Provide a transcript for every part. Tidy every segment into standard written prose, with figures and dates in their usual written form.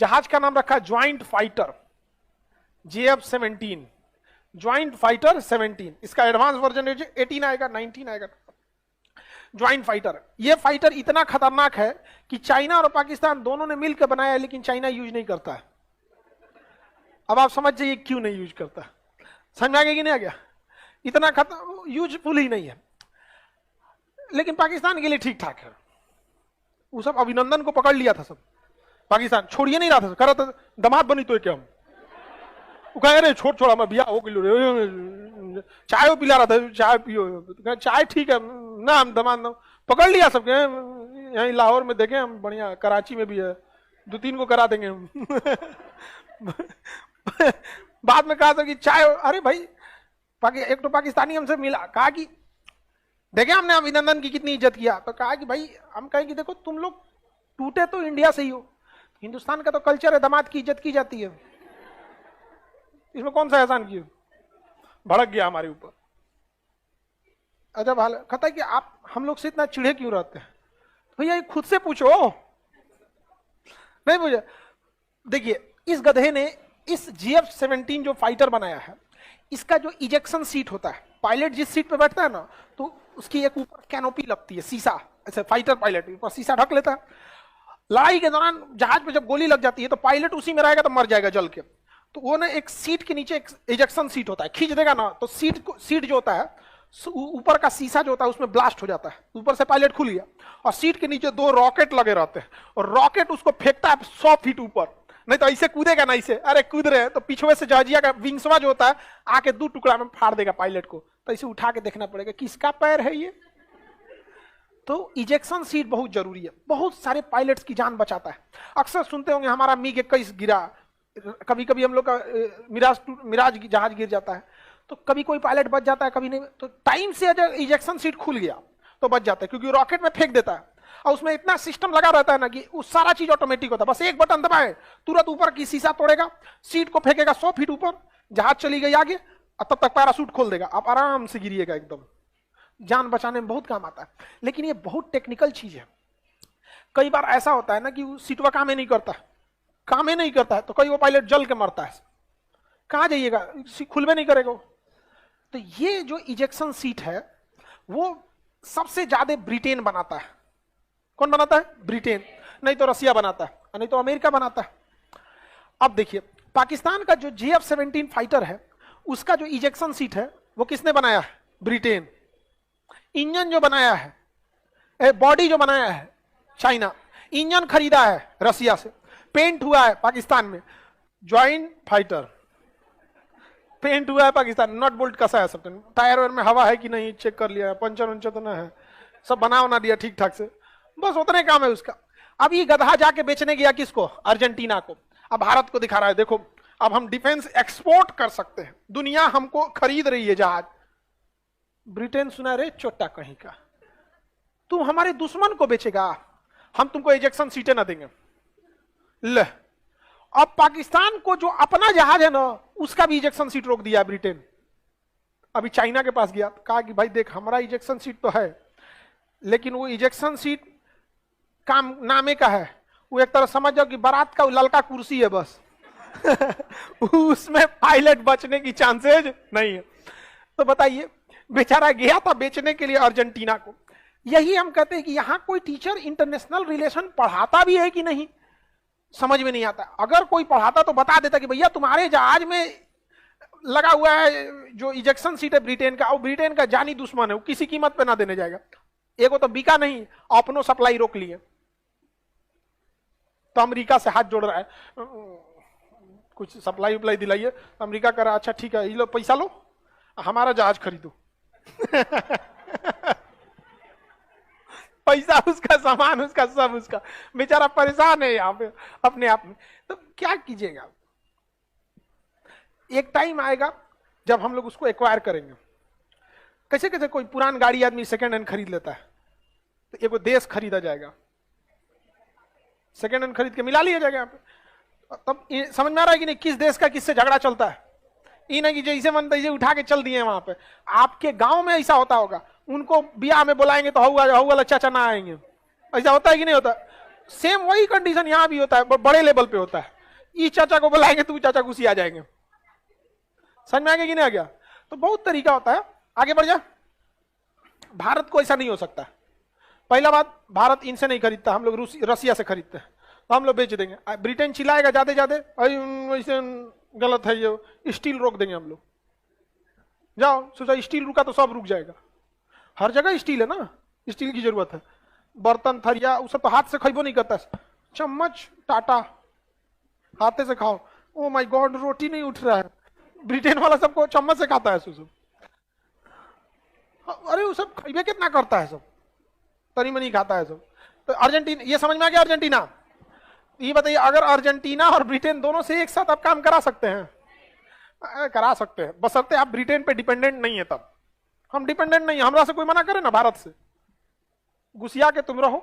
जहाज का नाम रखा joint fighter JF-17, joint fighter 17। इसका एडवांस वर्जन 18 आएगा, 19 आएगा। ज्वाइंट फाइटर, ये फाइटर इतना खतरनाक है कि चाइना और पाकिस्तान दोनों ने मिलकर बनाया है, लेकिन चाइना यूज नहीं करता है। अब आप समझ जाइए क्यों नहीं यूज करता। समझ आ गया कि नहीं आ गया? इतना यूजफुल ही नहीं है, लेकिन पाकिस्तान के लिए ठीक ठाक है। वो सब अभिनंदन को पकड़ लिया था, सब पाकिस्तान छोड़िए नहीं रहा था, कर रहा था दामाद बनी तो क्या हम, वो कह रहे छोड़ा मैं बिया हो गई, चाय पिला रहा था, चाय पियो, चाय ठीक है ना, हम दामाद पकड़ लिया सबके। यहीं लाहौर में देखे हम, बढ़िया कराची में भी है, 2-3 को करा देंगे हम। बाद में कहा था कि चाय, अरे भाई एक तो पाकिस्तानी हमसे मिला, कहा कि देखे हमने अभिनंदन की कितनी इज्जत किया, तो कहा कि भाई हम कहें कि देखो तुम लोग टूटे तो इंडिया से ही हो, हिंदुस्तान का तो कल्चर है दामाद की इज्जत की जाती है, इसमें कौन सा एहसान किया। भड़क गया हमारे ऊपर। अजब हाल कहता है कि आप हम लोग से इतना चिढ़े क्यों रहते हैं। भैया खुद से पूछो, नहीं पूछे। देखिए इस गधे ने इस JF-17 जो फाइटर बनाया है, इसका जो इजेक्शन सीट होता है, पायलट जिस सीट पे बैठता है ना, तो उसकी एक ऊपर कैनोपी लगती है, शीशा, ऐसे फाइटर पायलट ऊपर शीशा ढक लेता है। लड़ाई के दौरान जहाज पे जब गोली लग जाती है तो पायलट उसी में रहेगा तो मर जाएगा जल के। तो वो ना एक सीट के नीचे एक इजेक्शन सीट होता है, खींच देगा ना तो सीट जो होता है, ऊपर का शीशा जो होता है उसमें ब्लास्ट हो जाता है, ऊपर से पायलट खुल गया, और सीट के नीचे 2 रॉकेट लगे रहते हैं, और रॉकेट उसको फेंकता है 100 फीट ऊपर। नहीं तो ऐसे कूदेगा ना, ऐसे अरे कूद रहे हैं तो पीछे से जहाजिया का विंग्सवा जो होता है आके 2 टुकड़ा में फाड़ देगा पायलट को। तो इसे उठा के देखना पड़ेगा किसका पैर है ये। तो इजेक्शन सीट बहुत जरूरी है, बहुत सारे पायलट्स की जान बचाता है। अक्सर सुनते होंगे हमारा MiG-21 गिरा, कभी कभी हम लोग का मिराज जहाज गिर जाता है, तो कभी कोई पायलट बच जाता है, कभी नहीं। तो टाइम से अगर इजेक्शन सीट खुल गया तो बच जाता है, क्योंकि रॉकेट में फेंक देता है और उसमें इतना सिस्टम लगा रहता है ना कि वो सारा चीज ऑटोमेटिक होता है। बस एक बटन दबाए तुरंत ऊपर की शीशा तोड़ेगा, सीट को फेंकेगा 100 फीट ऊपर, जहाज चली गई आगे, और तब तक पैराशूट खोल देगा, आप आराम से गिरिएगा। एकदम जान बचाने में बहुत काम आता है, लेकिन ये बहुत टेक्निकल चीज है। कई बार ऐसा होता है ना कि सीटवा काम ही नहीं करता है, तो कई वो पायलट जल के मरता है। कहाँ जाइएगा, खुलवे नहीं करेगा। तो ये जो इजेक्शन सीट है वो सबसे ज्यादा ब्रिटेन बनाता है। कौन बनाता है? ब्रिटेन, नहीं तो रसिया बनाता है, नहीं तो अमेरिका बनाता है। अब देखिए पाकिस्तान का जो JF-17 फाइटर है, उसका जो इजेक्शन सीट है वो किसने बनाया है? ब्रिटेन। इंजन जो बनाया है, बॉडी जो बनाया है चाइना, इंजन खरीदा है रसिया से, पेंट हुआ है पाकिस्तान में। ज्वाइंट फाइटर पेंट हुआ है पाकिस्तान, नट बोल्ट कसा है, सब टायर वायर में हवा है कि नहीं चेक कर लिया है, पंचर वंचर तो ना है, सब बना दिया ठीक ठाक से, बस उतने काम है उसका। अब ये गधा जाके बेचने गया किसको? अर्जेंटीना को। अब भारत को दिखा रहा है देखो अब हम डिफेंस एक्सपोर्ट कर सकते हैं, दुनिया हमको खरीद रही है जहाज। ब्रिटेन सुना रे चोटा कहीं का, तुम हमारे दुश्मन को बेचेगा, हम तुमको इजेक्शन सीटें ना देंगे। ले अब पाकिस्तान को जो अपना जहाज है ना उसका भी इजेक्शन सीट रोक दिया ब्रिटेन। अभी चाइना के पास गया, कहा कि भाई देख हमारा इजेक्शन सीट तो है, लेकिन वो इजेक्शन सीट काम नामे का है, वो एक तरह समझ जाओ कि बारात का ललका कुर्सी है बस। उसमें पायलट बचने की चांसेज नहीं है। तो बताइए बेचारा गया था बेचने के लिए अर्जेंटीना को। यही हम कहते हैं कि यहां कोई टीचर इंटरनेशनल रिलेशन पढ़ाता भी है कि नहीं, समझ में नहीं आता। अगर कोई पढ़ाता तो बता देता कि भैया तुम्हारे जहाज में लगा हुआ है जो इजेक्शन सीट है ब्रिटेन का, और ब्रिटेन का जानी दुश्मन है, वो किसी कीमत पे ना देने जाएगा। एगो तो बिका नहीं, अपनो सप्लाई रोक लिए, तो अमेरिका से हाथ जोड़ रहा है, कुछ सप्लाई उप्लाई दिलाइए। तो अमेरिका कह रहा अच्छा ठीक है, ये लो पैसा लो, हमारा जहाज खरीदो। पैसा उसका, सामान उसका, सब उसका, बेचारा परेशान है यहाँ पे अपने आप में। तो क्या कीजिएगा, एक टाइम आएगा जब हम लोग उसको एक्वायर करेंगे। कैसे कैसे कोई पुरान गाड़ी आदमी सेकेंड हैंड खरीद लेता है, तो एक देश खरीदा जाएगा, सेकेंड हैंड खरीद के मिला लिया जाएगा यहाँ पे। तब समझ में आ रहा है कि नहीं किस देश का किससे झगड़ा चलता है। ये नहीं कि जैसे मन तैसे उठा के चल दिए वहां पे। आपके गांव में ऐसा होता होगा, उनको ब्याह में बुलाएंगे तो हऊ वाला चाचा ना आएंगे, ऐसा होता है कि नहीं होता? सेम वही कंडीशन यहां भी होता है, बड़े लेवल पे होता है। इस चाचा को बुलाएंगे तो चाचा घुसी आ जाएंगे। समझ में आ गया कि नहीं आ गया? तो बहुत तरीका होता है। आगे बढ़ जा। भारत को ऐसा नहीं हो सकता। पहला बात, भारत इनसे नहीं खरीदता, हम लोग रसिया से खरीदते हैं, तो हम लोग बेच देंगे। ब्रिटेन चिल्लाएगा ज्यादा ज्यादा, ऐसे गलत है ये, स्टील रोक देंगे हम लोग। जाओ सोचा स्टील रुका तो सब रुक जाएगा। हर जगह स्टील है ना, स्टील की जरूरत है। बर्तन थरिया वो सब तो हाथ से खाइबो नहीं करता, चम्मच टाटा हाथे से खाओ। ओ माय गॉड, रोटी नहीं उठ रहा है। ब्रिटेन वाला सबको चम्मच से खाता है सब। अरे वो सब खाइबे कितना करता है, सब तनी मनी खाता है सब। तो अर्जेंटीना, ये समझ में आ गया? अर्जेंटीना, ये बताइए अगर अर्जेंटीना और ब्रिटेन दोनों से एक साथ आप काम करा सकते हैं? करा सकते हैं, बशर्ते आप ब्रिटेन पे डिपेंडेंट नहीं है। तब हम डिपेंडेंट नहीं है, हमरा से कोई मना करे ना भारत से, घुसिया के तुम रहो।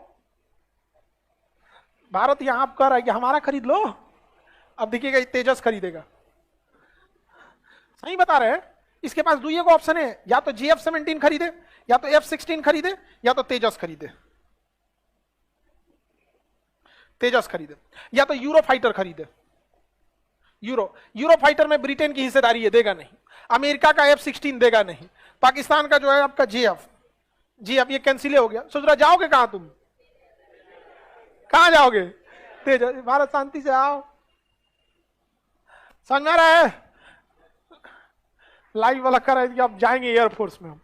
भारत यहां आप कह रहा है कि हमारा खरीद लो, अब देखिएगा तेजस खरीदेगा। सही बता रहे हैं। इसके पास दुइये को ऑप्शन है, या तो GF-17 खरीदे, या तो F-16 खरीदे, या तो तेजस खरीदे। तेजस खरीदे या तो यूरो फाइटर खरीदे। यूरो फाइटर में ब्रिटेन की हिस्सेदारी है, देगा नहीं। अमेरिका का F-16 देगा नहीं। पाकिस्तान का जो है आपका GF ये कैंसिल हो गया। सोच रहा जाओगे कहां तुम? कहां जाओगे? तेजस। भारत शांति से आओ। समझ में आ रहा है? लाइव वाला कर रहा है कि आप जाएंगे एयरफोर्स में हम।